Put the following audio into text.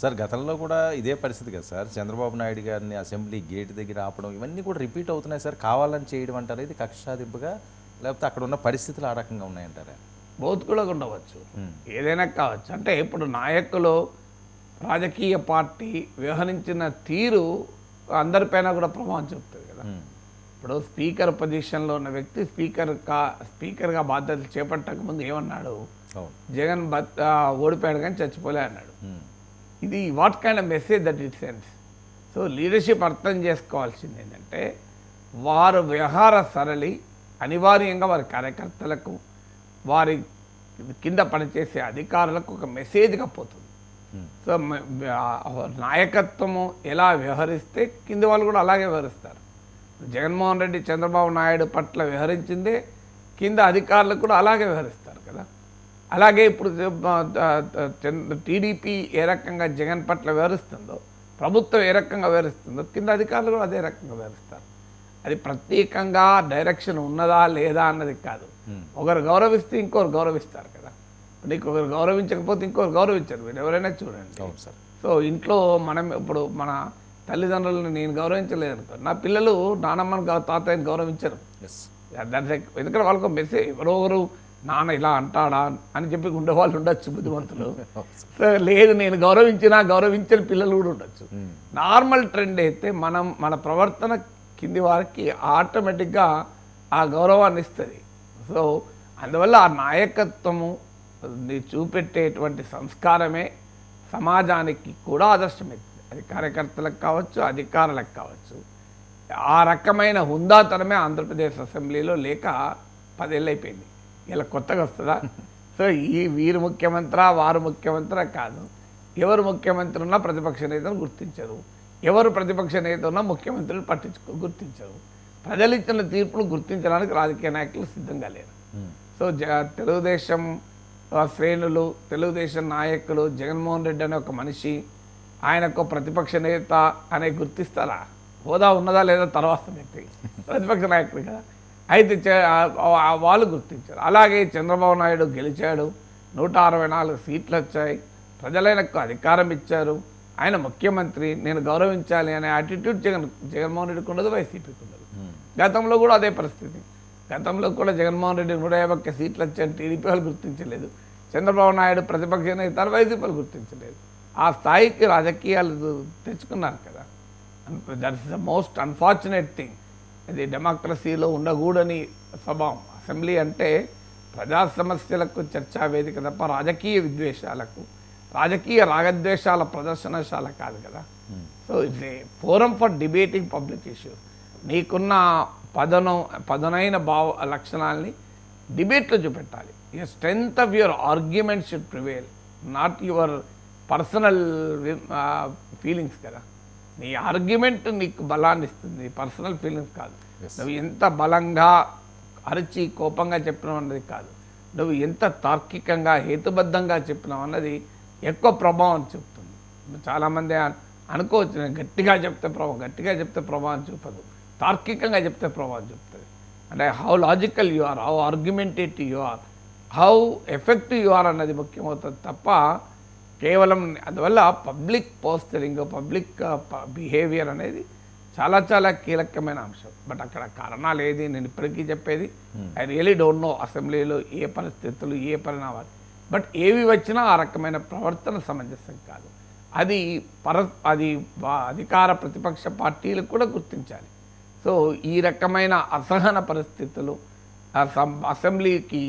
Sir గతంలో కూడా ఇదే పరిస్థితి కదా సార్, చంద్రబాబు నాయుడు గారిని అసెంబ్లీ గేట్ దగ్గర ఆపడం ఇవన్నీ కూడా రిపీట్ అవుతున్నాయి సార్. కావాలని చేయడం అంటారా ఇది కక్ష సాధింపుగా, లేకపోతే అక్కడ ఉన్న పరిస్థితులు ఆ రకంగా ఉన్నాయంటారా? బోత్ కూడా ఉండవచ్చు, ఏదైనా కావచ్చు. అంటే ఇప్పుడు నాయకులు రాజకీయ పార్టీ వ్యవహరించిన తీరు అందరిపైన కూడా ప్రభావం చూపుతుంది కదా. ఇప్పుడు స్పీకర్ పొజిషన్లో ఉన్న వ్యక్తి స్పీకర్గా బాధ్యతలు చేపట్టక ముందు ఏమన్నాడు, జగన్ ఓడిపోయాడు కానీ చచ్చిపోలే అన్నాడు. ఇది what kind of message that it sense. So leadership అర్థం చేసుకోవాల్సింది ఏంటంటే వారు వ్యవహార సరళి అనివార్యంగా వారి కార్యకర్తలకు వారి కింద పనిచేసే అధికారులకు ఒక మెసేజ్గా పోతుంది. సో నాయకత్వము ఎలా వ్యవహరిస్తే కింది వాళ్ళు కూడా అలాగే వ్యవహరిస్తారు. జగన్మోహన్ రెడ్డి చంద్రబాబు నాయుడు పట్ల వ్యవహరించిందే కింద అధికారులకు కూడా అలాగే వ్యవహరిస్తారు కదా. అలాగే ఇప్పుడు టీడీపీ ఏ రకంగా జగన్ పట్ల వ్యవహరిస్తుందో, ప్రభుత్వం ఏ రకంగా వ్యవహరిస్తుందో కింద అధికారులు కూడా అదే రకంగా వ్యవహరిస్తారు. అది ప్రత్యేకంగా డైరెక్షన్ ఉన్నదా లేదా అన్నది కాదు. ఒకరు గౌరవిస్తే ఇంకొకరు గౌరవిస్తారు కదా. నీకు ఒకరు గౌరవించకపోతే ఇంకొకరు గౌరవించరు, మీరు ఎవరైనా చూడండి. సో ఇంట్లో మనం ఇప్పుడు మన తల్లిదండ్రులను నేను గౌరవించలేదు అనుకో, నా పిల్లలు నానమ్మని తాతయ్యని గౌరవించరు. ఎందుకంటే వాళ్ళకు మెసేజ్ ఎవరొకరు నాన్న ఇలా అంటాడా అని చెప్పి ఉండేవాళ్ళు ఉండొచ్చు బుద్ధిమంతులు. సో లేదు నేను గౌరవించని పిల్లలు కూడా ఉండొచ్చు. నార్మల్ ట్రెండ్ అయితే మన ప్రవర్తన కింది వారికి ఆటోమేటిక్గా ఆ గౌరవాన్ని ఇస్తుంది. సో అందువల్ల ఆ నాయకత్వము చూపెట్టేటువంటి సంస్కారమే సమాజానికి కూడా ఆదర్శమవుతుంది. అది కార్యకర్తలకు కావచ్చు, అధికారులకు కావచ్చు. ఆ రకమైన హుందాతనమే ఆంధ్రప్రదేశ్ అసెంబ్లీలో లేక 10 ఏళ్ళు అయిపోయింది. ఇలా కొత్తగా వస్తుందా? సో వీరు ముఖ్యమంత్రి వారు ముఖ్యమంత్రి కాదు. ఎవరు ముఖ్యమంత్రి ఉన్నా ప్రతిపక్ష నేతను గుర్తించరు, ఎవరు ప్రతిపక్ష నేత ఉన్నా ముఖ్యమంత్రిని గుర్తించరు. ప్రజలు ఇచ్చిన తీర్పును గుర్తించడానికి రాజకీయ నాయకులు సిద్ధంగా లేరు. సో తెలుగుదేశం శ్రేణులు, తెలుగుదేశం నాయకులు జగన్మోహన్ రెడ్డి అనే ఒక మనిషి, ఆయనకు ప్రతిపక్ష నేత అనే గుర్తిస్తారా? హోదా ఉన్నదా లేదా తర్వాత వ్యక్తి, ప్రతిపక్ష నాయకుడు కదా. అయితే వాళ్ళు గుర్తించారు. అలాగే చంద్రబాబు నాయుడు గెలిచాడు, 164 సీట్లు వచ్చాయి, ప్రజలైనకు అధికారం ఇచ్చారు, ఆయన ముఖ్యమంత్రి, నేను గౌరవించాలి అనే యాటిట్యూడ్ జగన్మోహన్ రెడ్డికి ఉండదు, వైసీపీకి ఉండదు. గతంలో కూడా అదే పరిస్థితి. గతంలో కూడా జగన్మోహన్ రెడ్డి 151 సీట్లు వచ్చాయని టీడీపీ వాళ్ళు గుర్తించలేదు, చంద్రబాబు నాయుడు ప్రతిపక్ష నేత వైసీపీ వాళ్ళు గుర్తించలేదు. ఆ స్థాయికి రాజకీయాలు తెచ్చుకున్నారు కదా. That is the most unfortunate thing. ఇది డెమోక్రసీలో ఉండకూడని స్వభావం. అసెంబ్లీ అంటే ప్రజా సమస్యలకు చర్చా వేదిక తప్ప రాజకీయ విద్వేషాలకు, రాజకీయ రాగద్వేషాల ప్రదర్శనశాల కాదు కదా. So it's a forum for debating public issues. నీకున్న పదనైన లక్షణాలని డిబేట్లో చూపెట్టాలి. Your strength of your argument should prevail, not your personal feelings కదా. నీ ఆర్గ్యుమెంట్ నీకు బలాన్ని ఇస్తుంది, పర్సనల్ ఫీలింగ్స్ కాదు. నువ్వు ఎంత బలంగా అరిచి కోపంగా చెప్పినావు అన్నది కాదు, నువ్వు ఎంత తార్కికంగా హేతుబద్ధంగా చెప్పినావు అన్నది ఎక్కువ ప్రభావం చూపుతుంది. చాలామంది అనుకోవచ్చు నేను గట్టిగా చెప్తే ప్రభావం చూపదు, తార్కికంగా చెప్తే ప్రభావం చూపుతుంది. అంటే how logical you are, how argumentative you are, how effective you are అన్నది ముఖ్యమవుతుంది తప్ప కేవలం. అందువల్ల పబ్లిక్ పోస్టరింగ్, పబ్లిక్ బిహేవియర్ అనేది చాలా చాలా కీలకమైన అంశం. బట్ అక్కడ కారణాలు ఏది నేను ఇప్పటికీ చెప్పేది, ఐ రియలీ డోంట్ నో అసెంబ్లీలో ఏ పరిస్థితులు ఏ పరిణామాలు. బట్ ఏవి వచ్చినా ఆ రకమైన ప్రవర్తన సమంజసం కాదు. అది అధికార ప్రతిపక్ష పార్టీలు కూడా గుర్తించాలి. సో ఈ రకమైన అసహన పరిస్థితులు అసెంబ్లీకి